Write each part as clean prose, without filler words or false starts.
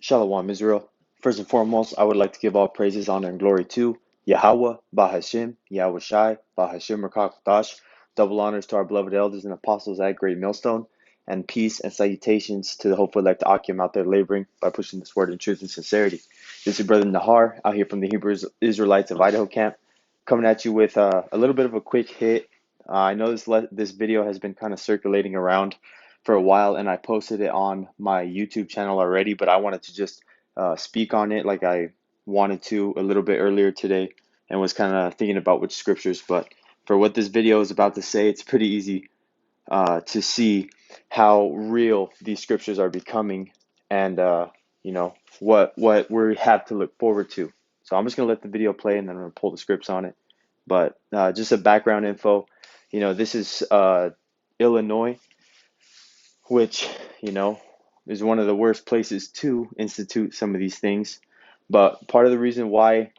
Shalom, Israel. First and foremost, I would like to give all praises, honor, and glory to Yahweh, Bahashim, Yahweh Shai, Bahashim Rakakdash. Double honors to our beloved elders and apostles at Great Millstone, and peace and salutations to the hopeful elect Akim out there laboring by pushing this word in truth and sincerity. This is Brother Nahar out here from the Hebrew Israelites of Idaho camp, coming at you with a little bit of a quick hit. I know this video has been kind of circulating around for a while, and I posted it on my YouTube channel already, but I wanted to just speak on it like I wanted to a little bit earlier today, and was kind of thinking about which scriptures. But for what this video is about to say, it's pretty easy to see how real these scriptures are becoming, and what we have to look forward to. So I'm just gonna let the video play, and then I'm gonna pull the scripts on it. But just a background info, this is Illinois, which, is one of the worst places to institute some of these things. But part of the reason why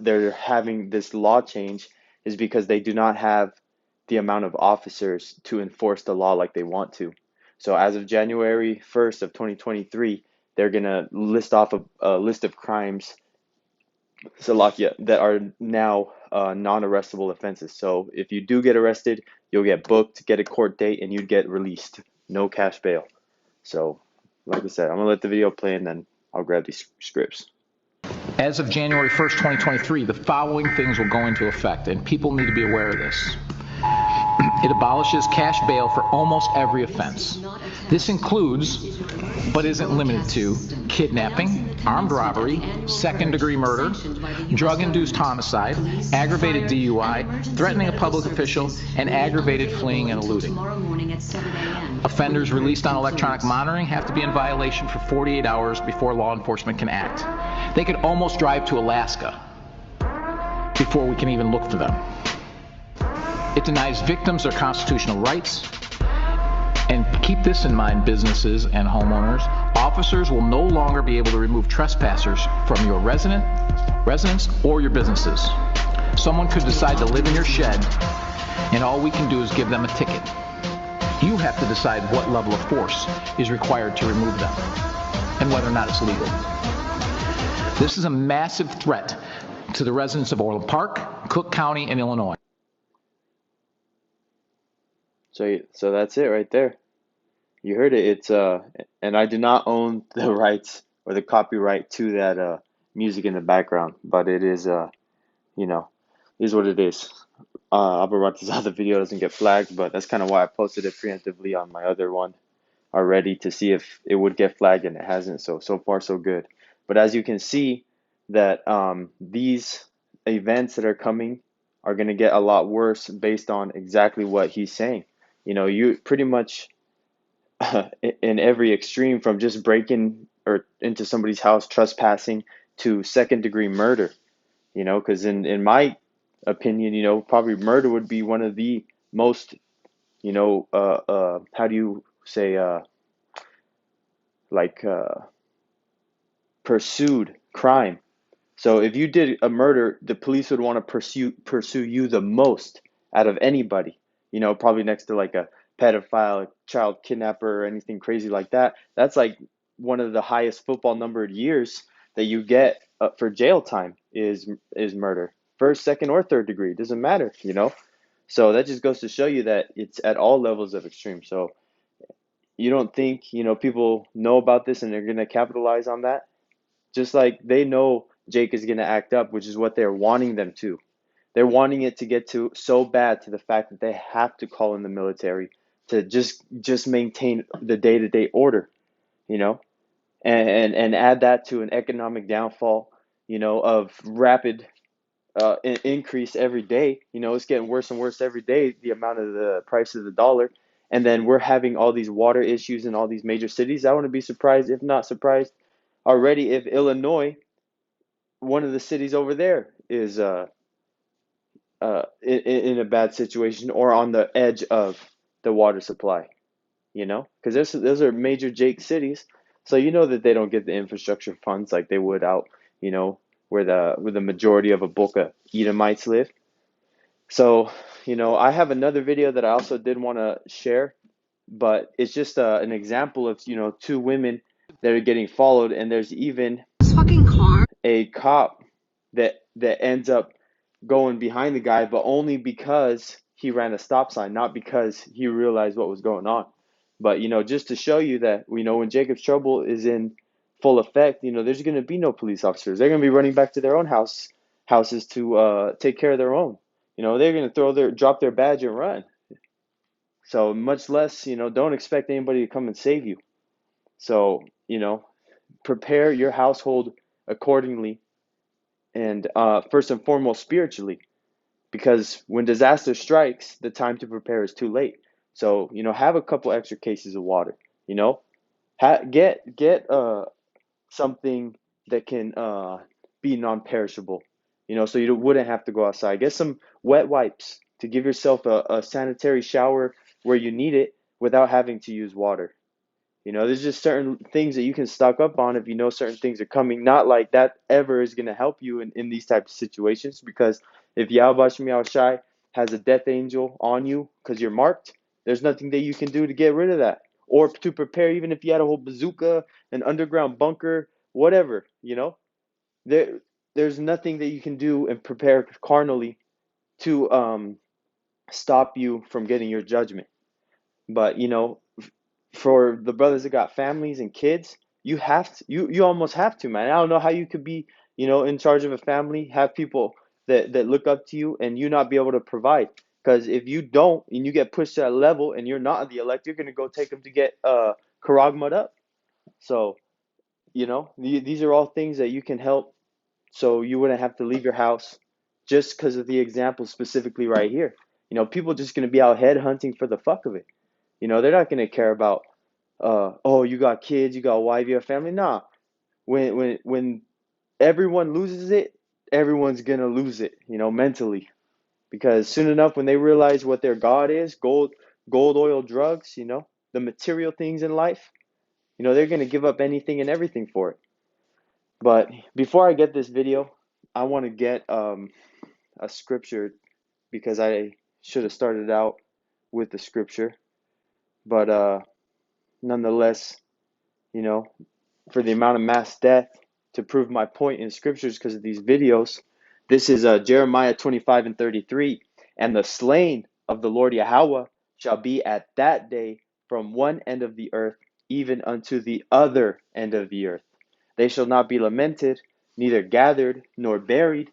they're having this law change is because they do not have the amount of officers to enforce the law like they want to. So as of January 1st of 2023, they're going to list off a list of crimes, Salakia, that are now non-arrestable offenses. So if you do get arrested, you'll get booked, get a court date, and you'd get released. No cash bail. So, like I said, I'm going to let the video play, and then I'll grab these scripts. As of January 1st, 2023, the following things will go into effect, and people need to be aware of this. It abolishes cash bail for almost every offense. This includes, but isn't limited to, kidnapping, armed robbery, second-degree murder, drug-induced homicide, aggravated DUI, threatening a public official, and aggravated fleeing and eluding. Offenders released on electronic monitoring have to be in violation for 48 hours before law enforcement can act. They could almost drive to Alaska before we can even look for them. It denies victims their constitutional rights. And keep this in mind, businesses and homeowners. Officers will no longer be able to remove trespassers from your residence or your businesses. Someone could decide to live in your shed, and all we can do is give them a ticket. You have to decide what level of force is required to remove them and whether or not it's legal. This is a massive threat to the residents of Orland Park, Cook County, and Illinois. So that's it right there. You heard it. It's and I do not own the rights or the copyright to that music in the background, but it is is what it is. The video doesn't get flagged, but that's kind of why I posted it preemptively on my other one already to see if it would get flagged, and it hasn't. So far so good. But as you can see, that these events that are coming are going to get a lot worse based on exactly what he's saying. You pretty much in every extreme, from just breaking or into somebody's house, trespassing, to second-degree murder. Because in my opinion, probably murder would be one of the most, how do you say, pursued crime. So if you did a murder, the police would want to pursue you the most out of anybody. Probably next to like a pedophile, a child kidnapper, or anything crazy like that. That's like one of the highest football numbered years that you get for jail time is murder. First, second, or third degree, doesn't matter, So that just goes to show you that it's at all levels of extreme. So you don't think, people know about this and they're going to capitalize on that? Just like they know Jake is going to act up, which is what they're wanting them to. They're wanting it to get to so bad to the fact that they have to call in the military to just maintain the day-to-day order, and add that to an economic downfall, of rapid increase every day. It's getting worse and worse every day, the amount of the price of the dollar. And then we're having all these water issues in all these major cities. I wouldn't be surprised, if not surprised already, if Illinois, one of the cities over there, is in a bad situation or on the edge of the water supply, because those are major Jake cities. So that they don't get the infrastructure funds like they would out, where the majority of Aboka Edomites live. So, I have another video that I also did want to share, but it's just an example of, two women that are getting followed, and there's even a cop that ends up going behind the guy, but only because he ran a stop sign, not because he realized what was going on. But just to show you that when Jacob's trouble is in full effect, there's going to be no police officers. They're going to be running back to their own houses to take care of their own. They're going to drop their badge and run. So much less, don't expect anybody to come and save you. So, prepare your household accordingly, and first and foremost spiritually, because when disaster strikes, the time to prepare is too late. So have a couple extra cases of water. Get something that can be non-perishable. So you wouldn't have to go outside. Get some wet wipes to give yourself a sanitary shower where you need it without having to use water. There's just certain things that you can stock up on if you know certain things are coming. Not like that ever is going to help you in these types of situations, because if Yahweh Shai has a death angel on you because you're marked, there's nothing that you can do to get rid of that or to prepare, even if you had a whole bazooka, an underground bunker, whatever, there's nothing that you can do and prepare carnally to stop you from getting your judgment. But for the brothers that got families and kids, you almost have to, man. I don't know how you could be, in charge of a family, have people that look up to you, and you not be able to provide. Because if you don't, and you get pushed to that level, and you're not the elect, you're gonna go take them to get karagmad up. So these are all things that you can help, so you wouldn't have to leave your house, just because of the example specifically right here. People just gonna be out head hunting for the fuck of it. They're not gonna care about oh, you got kids, you got a wife, you have a family. Nah, when everyone loses it, everyone's gonna lose it, mentally, because soon enough, when they realize what their god is, gold, oil, drugs, the material things in life, they're gonna give up anything and everything for it. But before I get this video, I want to get a scripture, because I should have started out with the scripture, but nonetheless, you know, for the amount of mass death, to prove my point in scriptures because of these videos. This is Jeremiah 25:33. And the slain of the Lord Yahweh shall be at that day from one end of the earth even unto the other end of the earth. They shall not be lamented, neither gathered nor buried.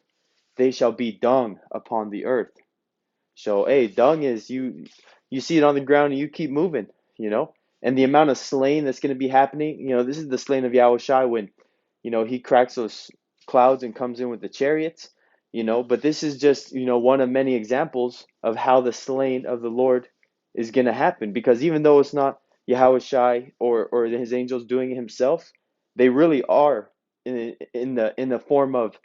They shall be dung upon the earth. So, hey, dung is you see it on the ground and you keep moving, And the amount of slain that's going to be happening, this is the slain of Yahushua when, he cracks those clouds and comes in with the chariots, But this is just, one of many examples of how the slain of the Lord is going to happen. Because even though it's not Yahushua or his angels doing it himself, they really are in the form of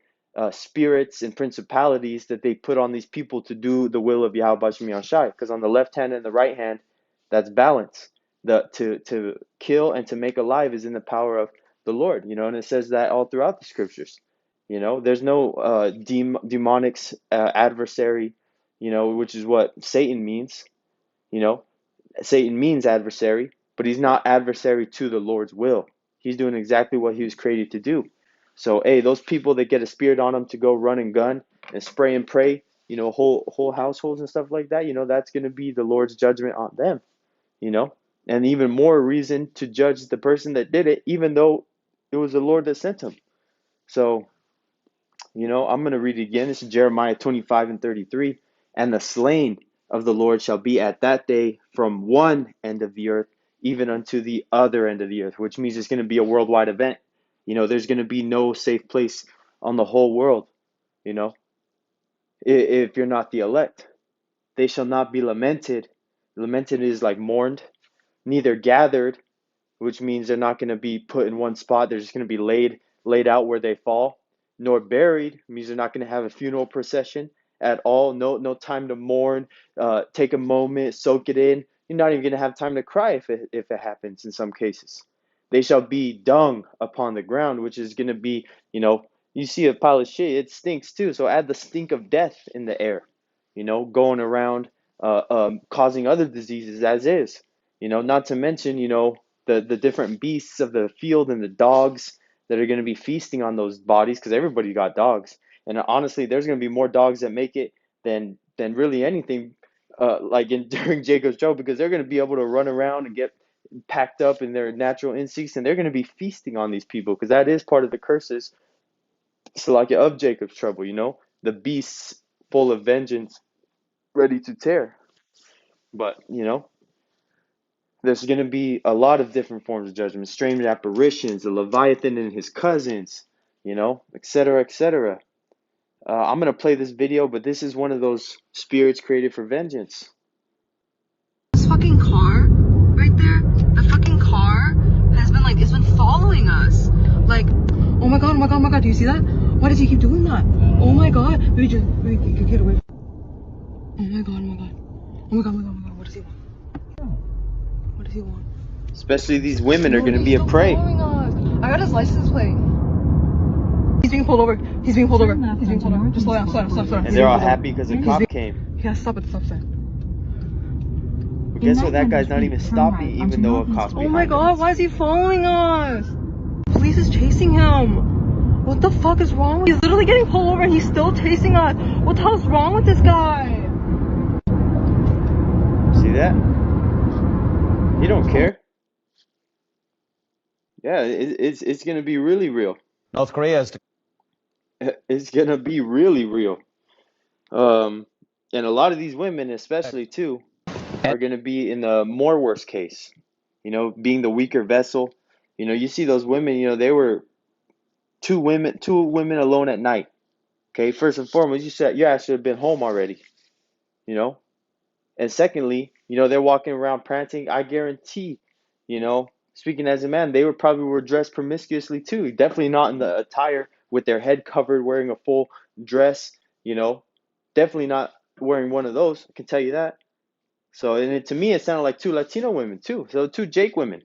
spirits and principalities that they put on these people to do the will of Yahweh Bashem Yahshai. Because on the left hand and the right hand, that's balance. To kill and to make alive is in the power of the Lord, and it says that all throughout the scriptures. There's no demonic adversary, which is what Satan means. Satan means adversary, but he's not adversary to the Lord's will. He's doing exactly what he was created to do. So, hey, those people that get a spirit on them to go run and gun and spray and pray, whole households and stuff like that, that's going to be the Lord's judgment on them, and even more reason to judge the person that did it, even though it was the Lord that sent him. So, I'm going to read it again. This is Jeremiah 25:33. And the slain of the Lord shall be at that day from one end of the earth even unto the other end of the earth, which means it's going to be a worldwide event. There's going to be no safe place on the whole world, if you're not the elect. They shall not be lamented. Lamented is like mourned, neither gathered, which means they're not going to be put in one spot. They're just going to be laid out where they fall. Nor buried means they're not going to have a funeral procession at all. No time to mourn, take a moment, soak it in. You're not even going to have time to cry if it happens in some cases. They shall be dung upon the ground, which is going to be, you see a pile of shit, it stinks too. So add the stink of death in the air, going around causing other diseases as is. Not to mention, the different beasts of the field and the dogs that are going to be feasting on those bodies, because everybody got dogs. And honestly, there's going to be more dogs that make it than really anything, like during Jacob's trouble, because they're going to be able to run around and get packed up in their natural instincts, and they're going to be feasting on these people, because that is part of the curses, Salakia, of Jacob's trouble. The beasts full of vengeance, ready to tear. But there's going to be a lot of different forms of judgment, strange apparitions, the Leviathan and his cousins, etc., etc. I'm going to play this video, but this is one of those spirits created for vengeance. This fucking car right there, the fucking car has been it's been following us. Oh my god, oh my god, oh my god, do you see that? Why does he keep doing that? Oh my god, maybe get away. Oh my god, oh my god. Oh my god, oh my god, oh my god, what does he want? What does he want? Especially these women are going to be a prey. I got his license plate. He's being pulled over. He's being pulled over. He's being pulled over. Just slow down, slow down, slow down. And they're all happy because a cop came. He has to stop at the stop sign. But guess what? That guy's not even stopping, even though a cop's behind him. Oh my god, why is he following us? Police is chasing him. What the fuck is wrong with him? He's literally getting pulled over and he's still chasing us. What the hell's wrong with this guy? See that? He don't care. Yeah, it's gonna be really real. North Korea is. It's gonna be really real. And a lot of these women, especially too, are gonna be in the more worse case. Being the weaker vessel. You see those women. They were two women alone at night. Okay, first and foremost, you actually have been home already. And secondly, they're walking around prancing. I guarantee, speaking as a man, they were dressed promiscuously too. Definitely not in the attire with their head covered, wearing a full dress. Definitely not wearing one of those. I can tell you that. So, and to me, it sounded like two Latino women too. So two Jake women.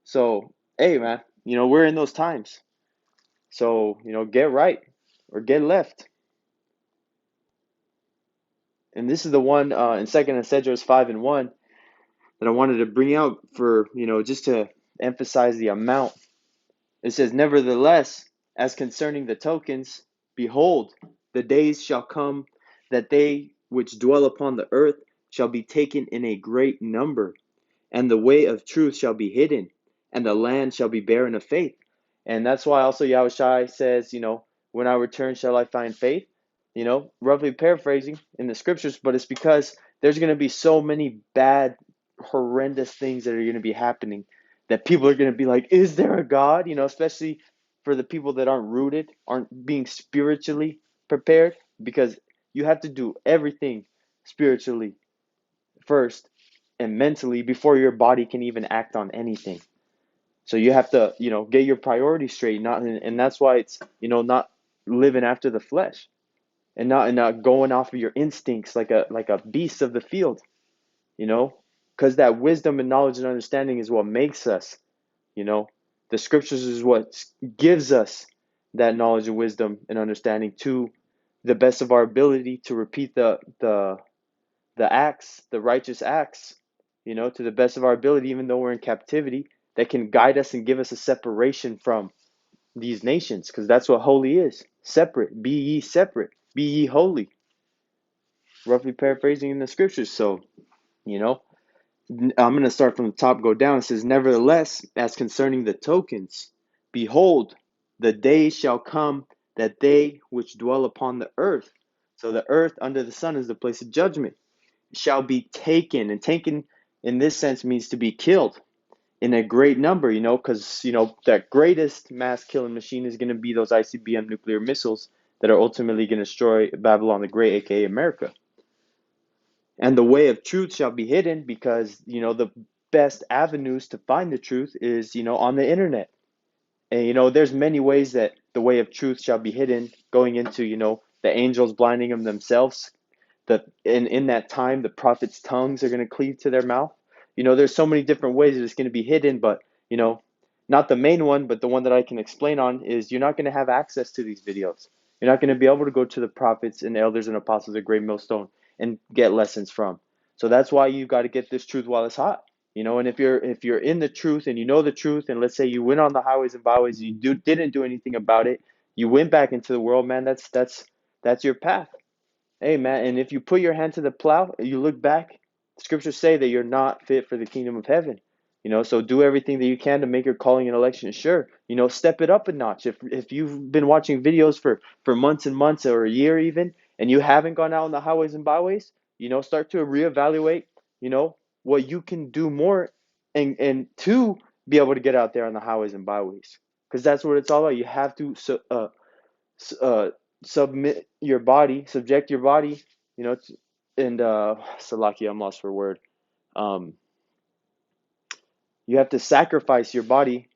So, hey, man, we're in those times. So, get right or get left. And this is the one in 2nd Esdras 5:1 that I wanted to bring out for, just to emphasize the amount. It says, nevertheless, as concerning the tokens, behold, the days shall come that they which dwell upon the earth shall be taken in a great number, and the way of truth shall be hidden, and the land shall be barren of faith. And that's why also Yahushua says, when I return, shall I find faith? Roughly paraphrasing in the scriptures, but it's because there's going to be so many bad, horrendous things that are going to be happening that people are going to be like, is there a God? Especially for the people that aren't rooted, aren't being spiritually prepared, because you have to do everything spiritually first and mentally before your body can even act on anything. So you have to, get your priorities straight, and that's why it's, not living after the flesh. And not going off of your instincts like a beast of the field, because that wisdom and knowledge and understanding is what makes us, the scriptures is what gives us that knowledge and wisdom and understanding to the best of our ability to repeat the acts, the righteous acts, to the best of our ability, even though we're in captivity, that can guide us and give us a separation from these nations, because that's what holy is. Separate. Be ye separate. Be ye holy. Roughly paraphrasing in the scriptures. So, I'm going to start from the top, go down. It says, nevertheless, as concerning the tokens, behold, the days shall come that they which dwell upon the earth, so the earth under the sun is the place of judgment, shall be taken. And taken in this sense means to be killed in a great number, because, that greatest mass killing machine is going to be those ICBM nuclear missiles that are ultimately going to destroy Babylon the Great, aka America. And the way of truth shall be hidden, because, the best avenues to find the truth is, on the internet. And, there's many ways that the way of truth shall be hidden, going into, the angels blinding them themselves. In that time, the prophets' tongues are going to cleave to their mouth. There's so many different ways that it's going to be hidden, but, not the main one, but the one that I can explain on is you're not going to have access to these videos. You're not going to be able to go to the prophets and elders and apostles of Great Millstone and get lessons from. So that's why you got to get this truth while it's hot. And if you're in the truth and you know the truth, and let's say you went on the highways and byways, and you didn't do anything about it, you went back into the world, man. That's your path. Hey, man, and if you put your hand to the plow, you look back, scriptures say that you're not fit for the kingdom of heaven. So do everything that you can to make your calling and election sure. Step it up a notch. If you've been watching videos for months and months or a year even, and you haven't gone out on the highways and byways, start to reevaluate, what you can do more and to be able to get out there on the highways and byways. Because that's what it's all about. You have to uh, subject your body, and Salaki, I'm lost for a word. You have to sacrifice your body,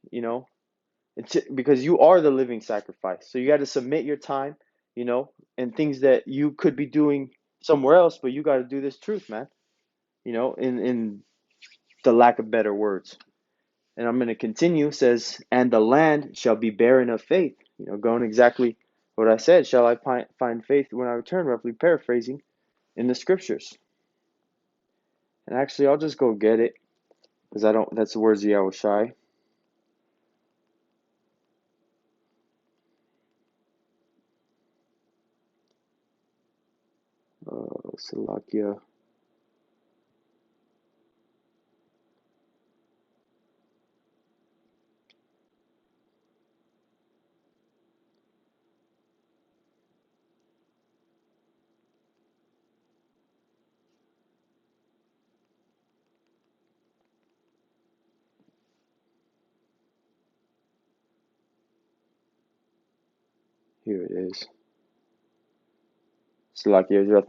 because you are the living sacrifice. So you got to submit your time, and things that you could be doing somewhere else, but you got to do this truth, man. In the lack of better words. And I'm going to continue. Says, and the land shall be barren of faith. Going exactly what I said. Shall I find faith when I return? Roughly paraphrasing in the scriptures. And actually, I'll just go get it because that's the words of Yahushai. Salakia. Here it is. Salakia.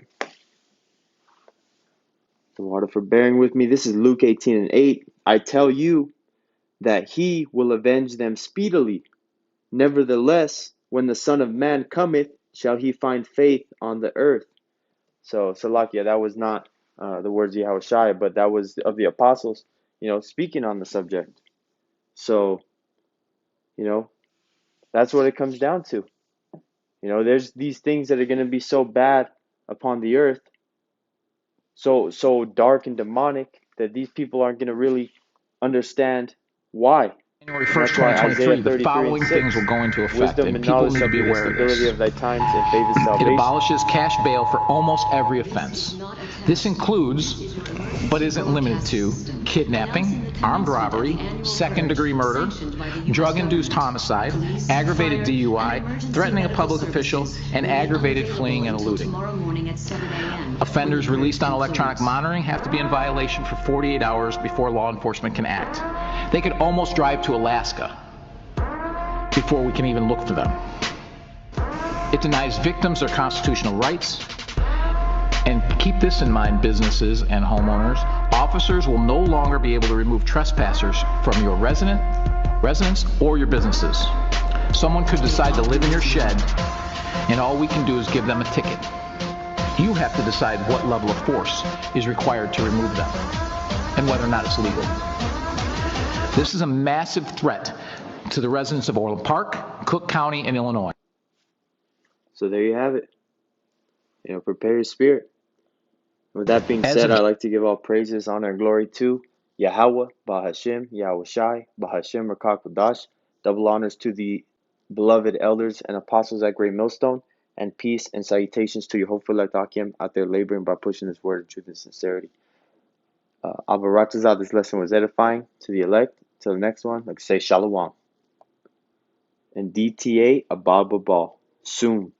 The water for bearing with me. This is Luke 18:8. I tell you that he will avenge them speedily. Nevertheless, when the Son of Man cometh, shall he find faith on the earth? So, Salakia, that was not the words of Yahushua, but that was of the apostles, speaking on the subject. So, that's what it comes down to. There's these things that are going to be so bad upon the earth, so dark and demonic, that these people aren't going to really understand why. January 1st, 2023, the following things will go into effect, Wisdom and people need to be aware of stability this. of thy times and favor salvation. It abolishes cash bail for almost every offense. This includes, but isn't limited to, kidnapping, armed robbery, second-degree murder, drug-induced homicide, aggravated DUI, threatening a public official, and aggravated fleeing and eluding. Offenders released on electronic monitoring have to be in violation for 48 hours before law enforcement can act. They could almost drive to Alaska before we can even look for them. It denies victims their constitutional rights. And keep this in mind, businesses and homeowners. Officers will no longer be able to remove trespassers from your residence or your businesses. Someone could decide to live in your shed, and all we can do is give them a ticket. You have to decide what level of force is required to remove them and whether or not it's legal. This is a massive threat to the residents of Orland Park, Cook County, and Illinois. So there you have it. Prepare your spirit. With that being said, I'd like to give all praises, honor, and glory to Yahweh, Bahashim, Yahushai, Bahashim, Rakak, double honors to the beloved elders and apostles at Great Millstone, and peace and salutations to your hopeful elect Akim out there laboring by pushing this word of truth and sincerity. Abaratazah, this lesson was edifying to the elect. Till the next one, like I say, Shalom. And DTA, Abba Ball. Soon.